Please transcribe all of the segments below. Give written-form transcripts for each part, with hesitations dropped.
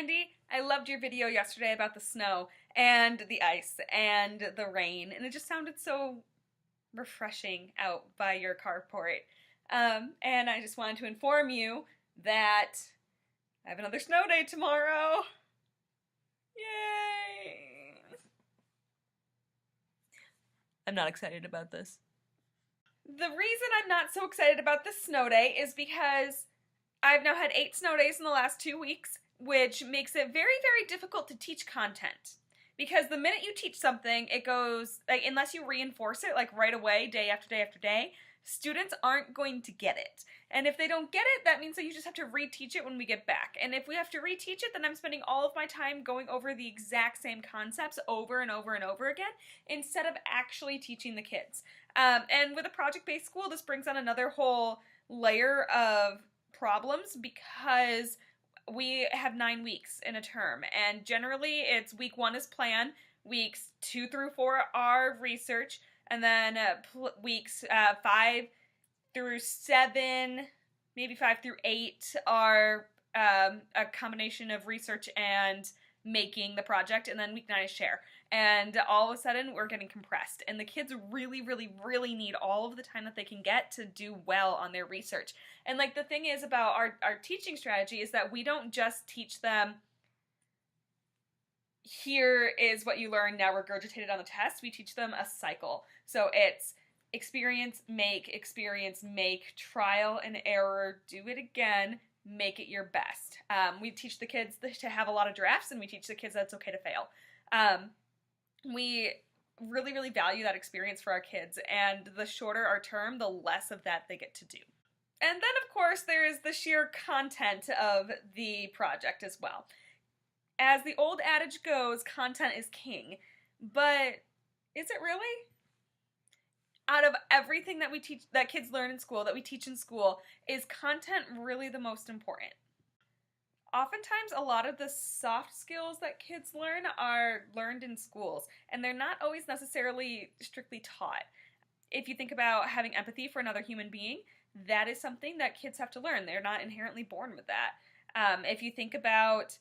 Andy, I loved your video yesterday about the snow and the ice and the rain, and it just sounded so refreshing out by your carport. And I just wanted to inform you that I have another snow day tomorrow. Yay! I'm not excited about this. The reason I'm not so excited about this snow day is because I've now had 8 snow days in the last 2 weeks, which makes it very, very difficult to teach content. Because the minute you teach something, it goes, like, unless you reinforce it, like, right away, day after day after day, students aren't going to get it. And if they don't get it, that means that you just have to reteach it when we get back. And if we have to reteach it, then I'm spending all of my time going over the exact same concepts over and over and over again, instead of actually teaching the kids. And with a project-based school, this brings on another whole layer of problems because we have 9 weeks in a term, and generally it's week 1 is plan, weeks 2 through 4 are research, and then weeks 5 through 7, maybe 5 through 8 are a combination of research and making the project, and then week 9 is share. And all of a sudden we're getting compressed, and the kids really, really, really need all of the time that they can get to do well on their research. And like the thing is about our teaching strategy is that we don't just teach them, here is what you learned, now regurgitated on the test. We teach them a cycle. So it's experience, make, trial and error, do it again, make it your best. We teach the kids to have a lot of drafts, and we teach the kids that it's okay to fail. We really, really value that experience for our kids, and the shorter our term, the less of that they get to do. And then, of course, there is the sheer content of the project as well. As the old adage goes, content is king. But is it really? Out of everything that we teach, that kids learn in school, that we teach in school, is content really the most important? Oftentimes, a lot of the soft skills that kids learn are learned in schools, and they're not always necessarily strictly taught. If you think about having empathy for another human being, that is something that kids have to learn. They're not inherently born with that. If you think about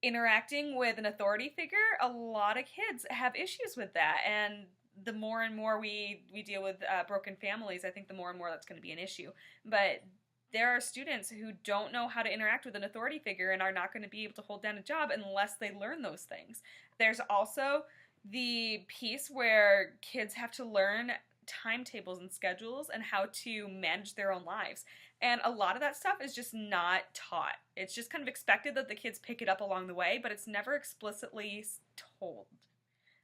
interacting with an authority figure, a lot of kids have issues with that, and the more and more we deal with broken families, I think the more and more that's going to be an issue. But there are students who don't know how to interact with an authority figure and are not going to be able to hold down a job unless they learn those things. There's also the piece where kids have to learn timetables and schedules and how to manage their own lives. And a lot of that stuff is just not taught. It's just kind of expected that the kids pick it up along the way, but it's never explicitly told.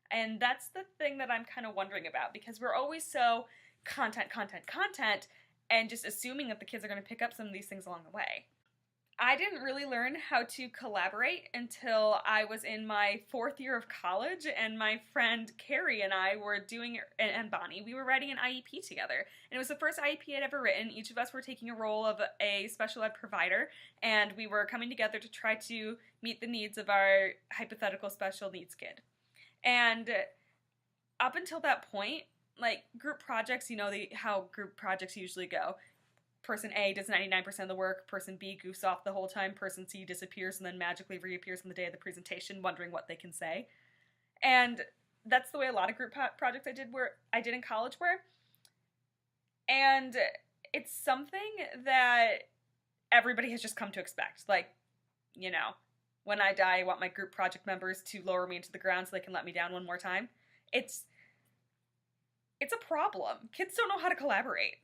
And that's the thing that I'm kind of wondering about, because we're always so content, and just assuming that the kids are going to pick up some of these things along the way. I didn't really learn how to collaborate until I was in my 4th year of college, and my friend Carrie and I were doing, and Bonnie, we were writing an IEP together. And it was the first IEP I'd ever written. Each of us were taking a role of a special ed provider, and we were coming together to try to meet the needs of our hypothetical special needs kid. And up until that point, like group projects, you know how group projects usually go. Person A does 99% of the work, person B goofs off the whole time, person C disappears and then magically reappears on the day of the presentation wondering what they can say. And that's the way a lot of group projects I did in college were. And it's something that everybody has just come to expect. Like, you know, when I die, I want my group project members to lower me into the ground so they can let me down one more time. It's a problem. Kids don't know how to collaborate.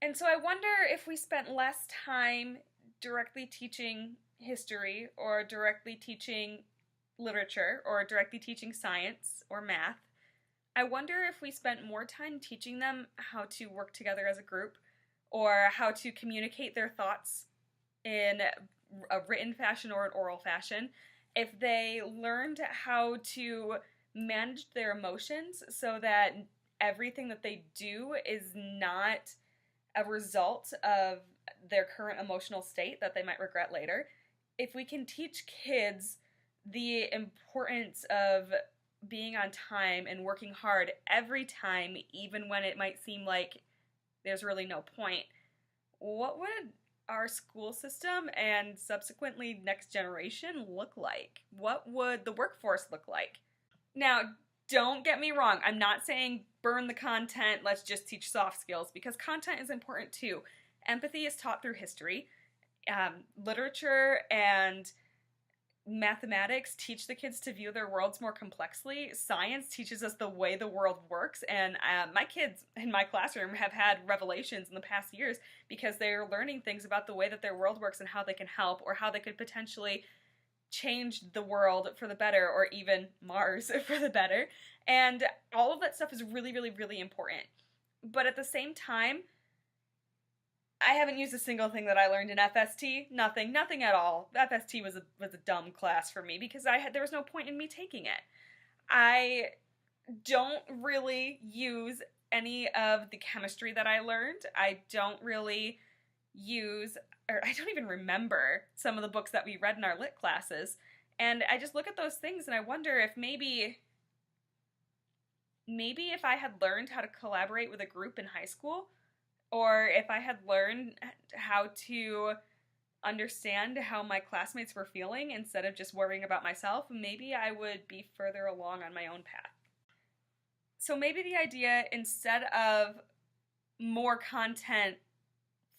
And so I wonder if we spent less time directly teaching history, or directly teaching literature, or directly teaching science or math. I wonder if we spent more time teaching them how to work together as a group, or how to communicate their thoughts in a written fashion or an oral fashion. If they learned how to manage their emotions so that everything that they do is not a result of their current emotional state that they might regret later. If we can teach kids the importance of being on time and working hard every time, even when it might seem like there's really no point, what would our school system and subsequently next generation look like? What would the workforce look like? Now, don't get me wrong, I'm not saying burn the content, let's just teach soft skills, because content is important too. Empathy is taught through history. Literature and mathematics teach the kids to view their worlds more complexly. Science teaches us the way the world works, and my kids in my classroom have had revelations in the past years because they're learning things about the way that their world works and how they can help, or how they could potentially change the world for the better, or even Mars for the better. And all of that stuff is really, really, really important. But at the same time, I haven't used a single thing that I learned in FST. Nothing at all. FST was a dumb class for me because there was no point in me taking it. I don't really use any of the chemistry that I learned. I don't really use, or I don't even remember some of the books that we read in our lit classes. And I just look at those things and I wonder if maybe if I had learned how to collaborate with a group in high school, or if I had learned how to understand how my classmates were feeling instead of just worrying about myself, maybe I would be further along on my own path. So maybe the idea, instead of more content,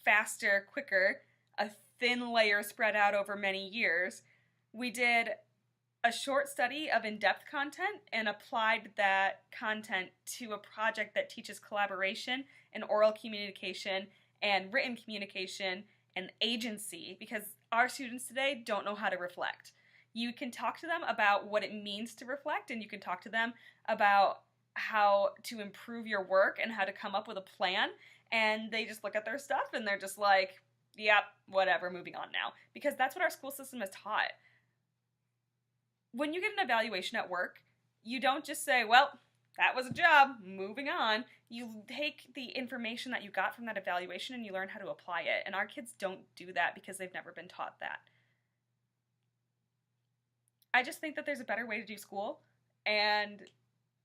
faster, quicker, a thin layer spread out over many years, we did a short study of in-depth content and applied that content to a project that teaches collaboration and oral communication and written communication and agency, because our students today don't know how to reflect. You can talk to them about what it means to reflect, and you can talk to them about how to improve your work and how to come up with a plan, and they just look at their stuff and they're just like, yep, whatever, moving on now. Because that's what our school system has taught. When you get an evaluation at work, you don't just say, well, that was a job, moving on. You take the information that you got from that evaluation and you learn how to apply it. And our kids don't do that because they've never been taught that. I just think that there's a better way to do school. And,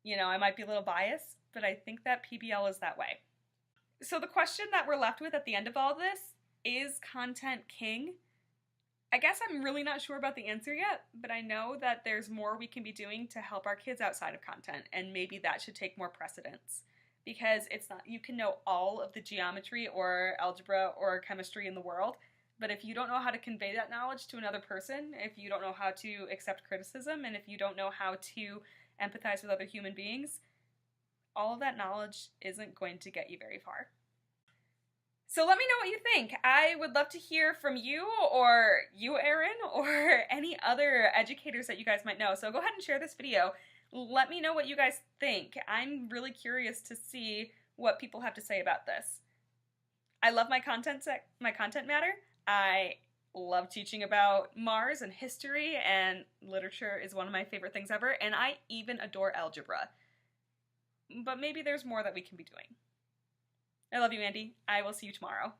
I might be a little biased, but I think that PBL is that way. So the question that we're left with at the end of all this, is content king? I guess I'm really not sure about the answer yet, but I know that there's more we can be doing to help our kids outside of content, and maybe that should take more precedence. Because it's not, you can know all of the geometry or algebra or chemistry in the world, but if you don't know how to convey that knowledge to another person, if you don't know how to accept criticism, and if you don't know how to empathize with other human beings, all of that knowledge isn't going to get you very far. So let me know what you think. I would love to hear from you, or you, Erin, or any other educators that you guys might know. So go ahead and share this video. Let me know what you guys think. I'm really curious to see what people have to say about this. I love my content matter. I love teaching about Mars and history, and literature is one of my favorite things ever, and I even adore algebra. But maybe there's more that we can be doing. I love you, Andy. I will see you tomorrow.